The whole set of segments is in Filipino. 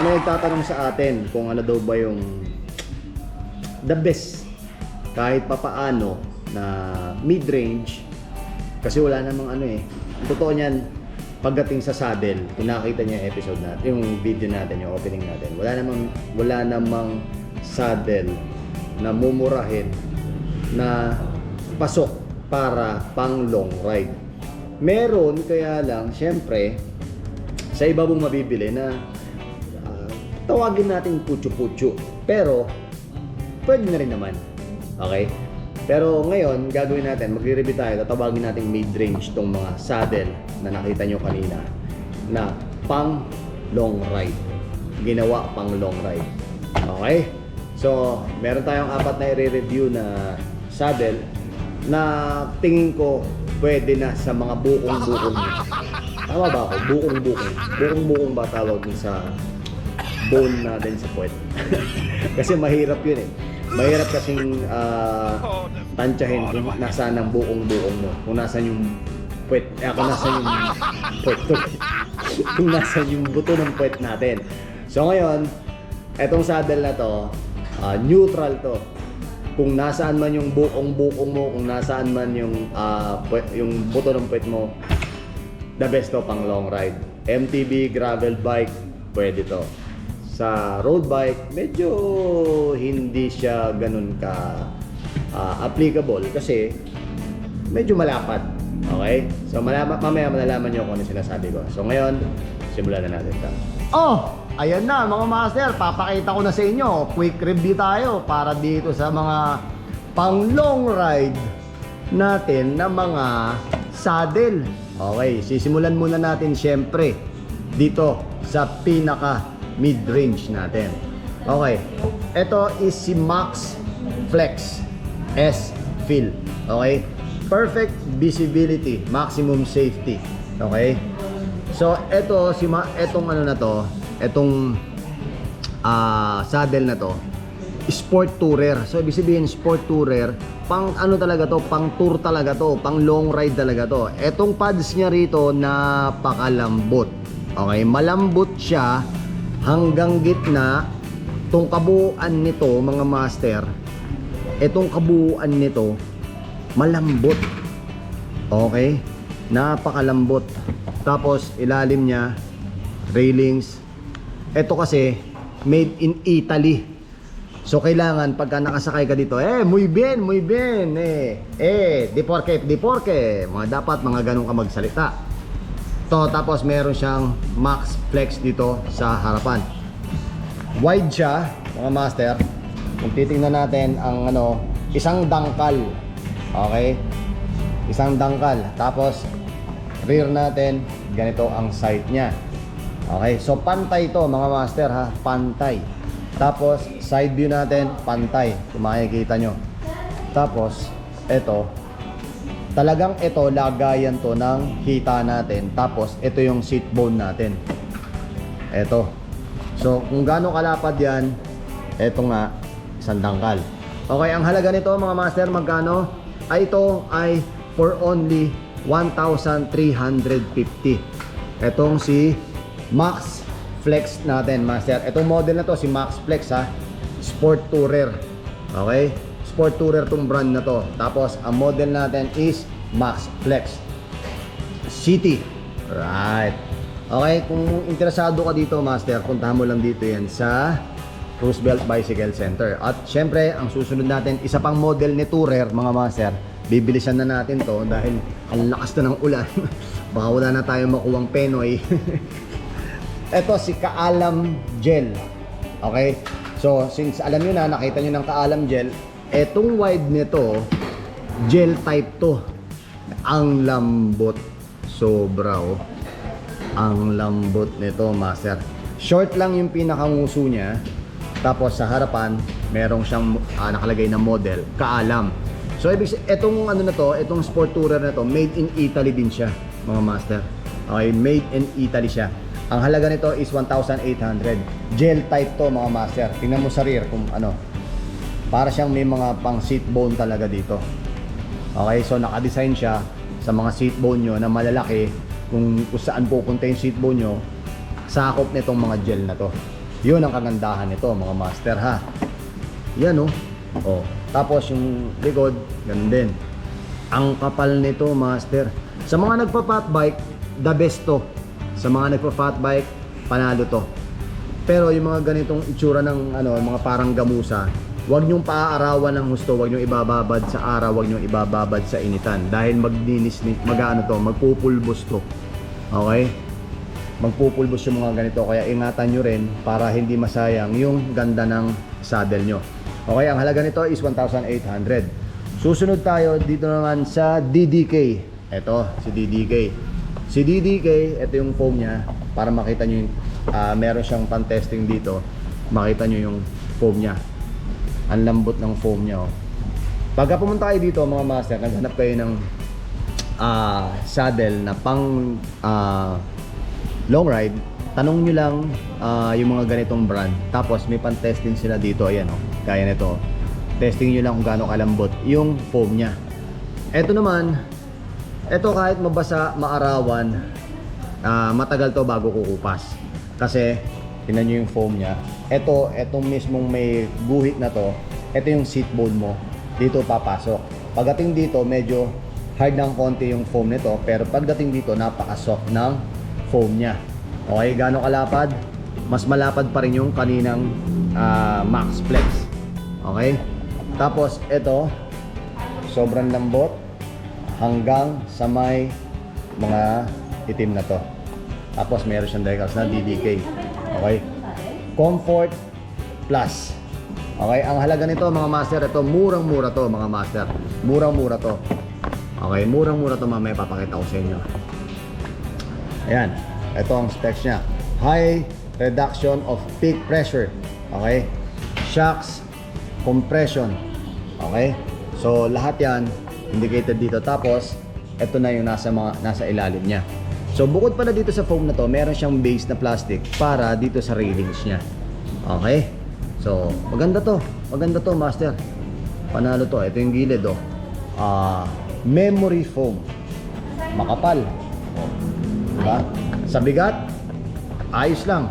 Marami nagtatanong sa atin kung ano daw ba yung the best kahit papaano na mid-range kasi wala namang ano eh. Ang totoo niyan, pagdating sa saddle, kung nakita niyo yung episode natin, yung video natin, yung opening natin, wala namang saddle na mumurahin na pasok para pang long ride. Meron, kaya lang, syempre, sa iba mong mabibili na tawagin natin putyo-putyo. Pero, pwede na rin naman. Okay? Pero ngayon, gagawin natin, magre-review tayo, tatawagin natin mid-range tong mga saddle na nakita nyo kanina na pang long ride. Ginawa pang long ride. Okay? So, meron tayong 4 na i-review na saddle na tingin ko pwede na sa mga bukong-bukong. Tama ba ako? Bukong-bukong. Bukong-bukong ba tawag din sa bone natin sa puwet? Kasi mahirap yun eh. Mahirap kasing tansyahin kung nasaan ang bukong-bukong mo. Kung nasaan yung puwet. Kung nasaan yung puwet. Kung nasaan yung buto ng puwet natin. So ngayon, etong saddle na to, neutral to. Kung nasaan man yung bukong-bukong mo, kung nasaan man yung buto ng puwet mo, the best to pang long ride. MTB, gravel bike, pwede to. Sa road bike, medyo hindi siya ganun ka applicable kasi medyo malapad. Okay? So mamaya malalaman nyo kung ano sinasabi ko. So ngayon, simulan na natin ito. Oh! Ayan na mga master, papakita ko na sa inyo. Quick review tayo para dito sa mga pang long ride natin na mga saddle. Okay, sisimulan muna natin syempre dito sa pinaka mid-range natin. Okay, ito is si Max Flex S Fill. Okay, perfect visibility, maximum safety. Okay, so ito etong ano na to, etong saddle na to, sport tourer. So ibig sabihin sport tourer, pang ano talaga to, pang tour talaga to, pang long ride talaga to. Etong pads niya rito napakalambot. Okay, malambot siya hanggang gitna. Tong kabuuan nito mga master, etong kabuuan nito malambot. Okay, napakalambot. Tapos ilalim niya railings. Ito kasi made in Italy. So kailangan pagka nakasakay ka dito, muy bien, di porke, dapat mga ganun ka magsalita. To, tapos meron siyang Max Flex dito sa harapan. Wide siya, mga master. Kung titingnan natin ang isang dangkal. Okay? Isang dangkal. Tapos rear natin, ganito ang sight niya. Okay, so pantay to mga master ha, pantay. Tapos side view natin, pantay, kung makikita nyo. Tapos ito, talagang ito lagayan to ng hita natin. Tapos ito yung seat bone natin. Ito. So kung gaano kalapad yan, ito nga, isang dangkal. Okay, ang halaga nito mga master, magkano? Ito ay for only 1,350. Etong si Max Flex natin, master. Itong model na to, si Max Flex ha, Sport Tourer. Okay? Sport Tourer tong brand na to. Tapos, ang model natin is Max Flex City. Right. Okay, kung interesado ka dito, master, puntahan mo lang dito yan sa Roosevelt Bicycle Center. At syempre, ang susunod natin, isa pang model ni Tourer, mga master. Bibilisan na natin to dahil ang lakas na ng ulan. Baka wala na tayong makuwang penoy. Ito si Kaalam Gel. Okay? So, since alam nyo na, nakita nyo ng Kaalam Gel, etong wide nito, gel type to. Ang lambot. Sobra oh. Ang lambot nito, master. Short lang yung pinakanguso niya. Tapos sa harapan, merong siyang nakalagay na model, Kaalam. So, etong ano na to, etong sport tourer na to, made in Italy din siya, mga master. Okay, made in Italy siya. Ang halaga nito is 1,800. Gel type to mga master. Tingnan mo sa rear kung ano. Para siyang may mga pang seat bone talaga dito. Okay, so naka-design siya sa mga seat bone nyo na malalaki. Kung saan pupunta yung seat bone nyo, sakop nitong mga gel na to. Yun ang kagandahan nito mga master ha. Yan oh. Oh. Tapos yung likod, ganun din. Ang kapal nito master. Sa mga nagpa-fat bike, the best to. Sa mga nagpa-fat bike, panalo to. Pero yung mga ganitong itsura ng ano, mga parang gamusa, huwag nyong paaarawan ng husto, huwag nyong ibababad sa araw, huwag nyong ibababad sa initan dahil magpupulbos to. Okay? Magpupulbos yung mga ganito, kaya ingatan nyo rin para hindi masayang yung ganda ng saddle nyo. Okay, ang halaga nito is 1,800. Susunod tayo dito naman sa DDK. Ito, si DDK. Si DDK, ito yung foam niya para makita nyo yung meron siyang pan-testing dito. Makita nyo yung foam niya. Ang lambot ng foam niya oh. Pagka pumunta kayo dito mga master, naghanap kayo ng saddle na pang long ride, tanong nyo lang yung mga ganitong brand. Tapos may pan-testing sila dito, ayan oh, kaya nito. Testing nyo lang kung gaano kalambot yung foam nya. Ito naman, ito kahit mabasa, maarawan, matagal to bago kukupas. Kasi tingnan nyo yung foam nya. Etong mismong may guhit na to, ito yung seat bone mo, dito papasok. Pagdating dito medyo hard ng konti yung foam nito, pero pagdating dito napaka-soft ng foam nya. Okay, gaano kalapad? Mas malapad pa rin yung kaninang Max Flex. Okay? Tapos ito, sobrang lambot hanggang sa may mga itim na to. Tapos meron siyang decals na DDK. Okay? Comfort Plus. Okay, ang halaga nito mga master, ito murang-mura to mga master. Murang-mura to. Okay, murang-mura to, mamaya papakita ko sa inyo. Ayan, ito ang specs niya. High reduction of peak pressure. Okay? Shocks, compression. Okay? So lahat 'yan indicated dito. Tapos ito na yung nasa ilalim niya. So bukod pala dito sa foam na to, meron siyang base na plastic para dito sa railings niya. Okay? So maganda to master. Panalo to. Ito yung gilid oh. Memory foam. Makapal. Oh. Diba? Sa bigat, ayos lang.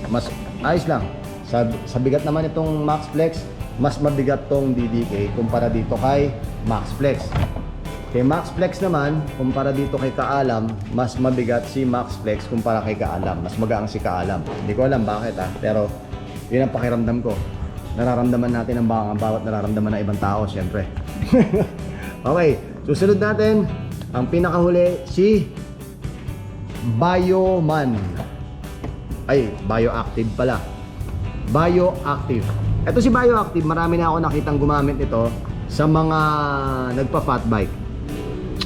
Mas ayos lang. Sa bigat naman itong Max Flex, mas mabigat tong DDK kumpara dito kay Max Flex. Kay Max Flex naman, kumpara dito kay Kaalam, mas mabigat si Max Flex kumpara kay Kaalam. Mas magaang si Kaalam. Hindi ko alam bakit pero yun ang pakiramdam ko. Nararamdaman natin ang bawat nararamdaman ng ibang tao, syempre. Okay, susunod natin ang pinakahuli, si Bioman. Ay, Bioactive pala. Bioactive. Ito si Bioactive, marami na ako nakitang gumamit nito sa mga nagpa-fat bike.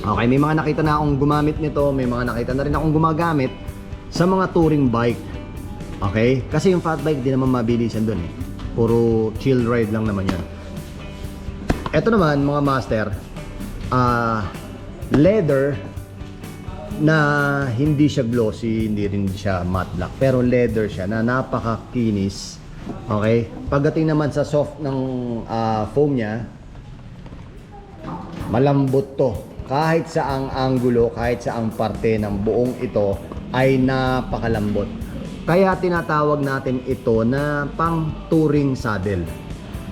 Okay, may mga nakita na akong gumamit nito, may mga nakita na rin akong gumagamit sa mga touring bike. Okay? Kasi yung fat bike di naman mabilisan dun eh. Puro chill ride lang naman yan. Ito naman mga master, leather na hindi siya glossy, hindi rin siya matte black, pero leather siya na napakakinis. Okay? Pagdating naman sa soft ng foam niya, malambot to. Kahit saang anggulo, kahit saang parte ng buong ito ay napakalambot. Kaya tinatawag natin ito na pang touring saddle,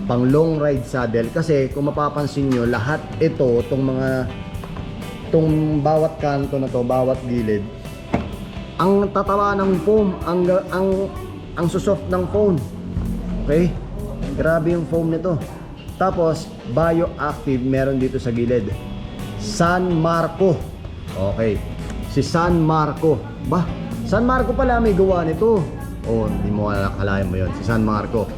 pang long ride saddle. Kasi kung mapapansin nyo, lahat ito, itong bawat kanto na to, bawat gilid, ang tataba ng foam, ang susoft ng foam. Okay? Grabe yung foam nito. Tapos Bioactive meron dito sa gilid. San Marco. Okay. Si San Marco. Bah, San Marco pala may gawa nito. Oh, hindi mo akalain mo 'yon. Si San Marco.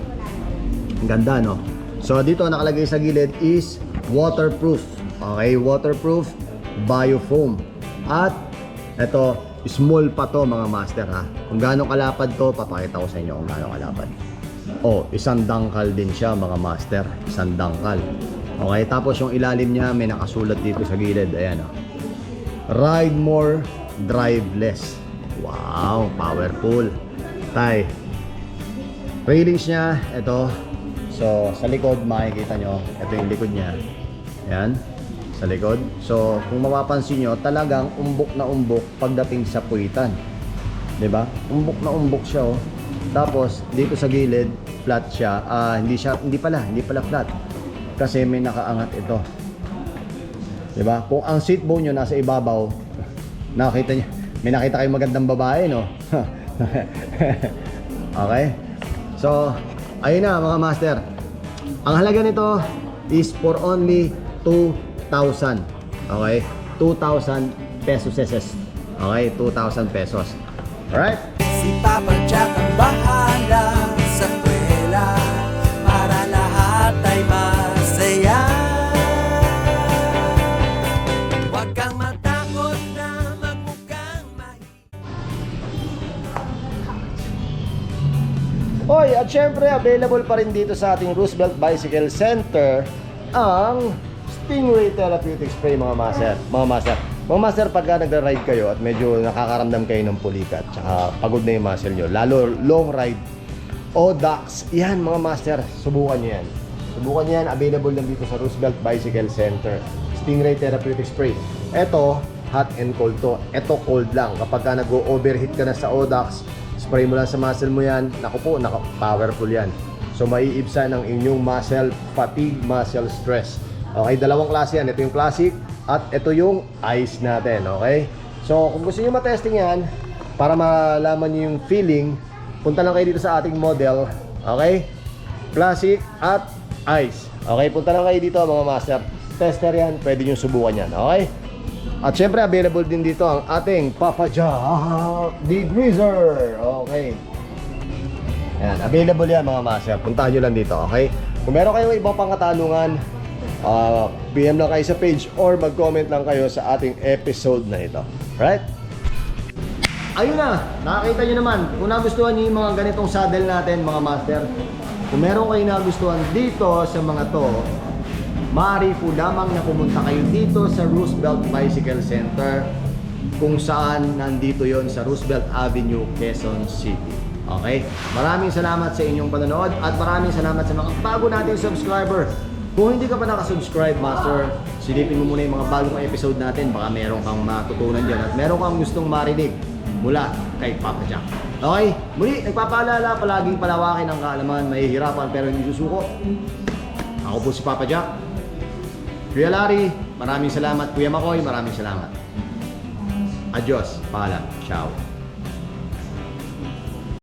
Ang ganda, no? So dito nakalagay sa gilid is waterproof. Okay, waterproof biofoam. At ito, small pa to mga master ha. Kung gaano kalapad to, papakita ko sa inyo kung gaano kalapad. Oh, isang dangkal din siya mga master. Isang dangkal. Okay, tapos yung ilalim niya may nakasulat dito sa gilid. Ayan oh. Ride more, drive less. Wow, powerful. Tay. Railings niya, ito. So, sa likod makikita nyo, ito yung likod niya. Ayan, sa likod. So, kung mapapansin nyo, talagang umbok na umbok pagdating sa puwitan. 'Di ba? Umbok na umbok siya oh. Tapos dito sa gilid, flat siya. Hindi pala flat. Kasi may nakaangat ito. 'Di ba? Kung ang seat bone nyo nasa ibabaw, nakita niyo, may nakita kayong magandang babae, no? Okay? So, ayun na mga master. Ang halaga nito is for only 2,000. Okay? 2,000 pesos. Okay? 2,000 pesos. Alright? Si Papa Jack ang bahala sa kwela para lahat ay masaya. Huwag kang matakot na magmukhang Hoy, at syempre available pa rin dito sa ating Roosevelt Bicycle Center ang Stingray Therapeutic Spray mga master. Mga master, pagka nagra-ride kayo at medyo nakakaramdam kayo ng pulikat tsaka pagod na yung muscle nyo, lalo long ride o DAX, yan mga master, subukan nyo yan. Subukan nyo yan, available lang dito sa Roosevelt Bicycle Center. Stingray Therapeutic Spray. Ito, hot and cold to. Ito cold lang. Kapag ka nag-overheat ka na sa ODAX, spray mo lang sa muscle mo yan. Naku po, powerful yan. So, maiibsan ang inyong muscle fatigue, muscle stress. Okay, dalawang klase yan. Ito yung classic at ito yung ice natin. Okay? So, kung gusto nyo matesting yan, para malaman nyo yung feeling, punta lang kayo dito sa ating model. Okay? Classic at ice. Okay, punta lang kayo dito mga master. Tester yan, pwede nyo subukan yan. Okay? At syempre, available din dito ang ating Papa Jack Degreaser. Okay. Ayan, available yan mga master. Puntahan nyo lang dito, okay? Kung meron kayong ibang pang katanungan, PM lang kayo sa page or mag-comment lang kayo sa ating episode na ito. Right? Ayun na, nakakita nyo naman. Kung nagustuhan nyo yung mga ganitong saddle natin mga master, kung meron kayo nagustuhan dito sa mga to, maaari po lamang na pumunta kayo dito sa Roosevelt Bicycle Center, kung saan nandito yon sa Roosevelt Avenue, Quezon City. Okay? Maraming salamat sa inyong panonood at maraming salamat sa mga bago nating subscriber. Kung hindi ka pa nakasubscribe, master, silipin mo muna yung mga bagong episode natin. Baka meron kang matutunan dyan at meron kang gustong marinig mula kay Papa Jack. Okay? Muli, nagpapaalala, palaging palawakin ang kaalaman. Mahihirapan pero hindi susuko. Ako po si Papa Jack. Kuya Larry, maraming salamat. Kuya Makoy, maraming salamat. Adios. Paalam. Ciao.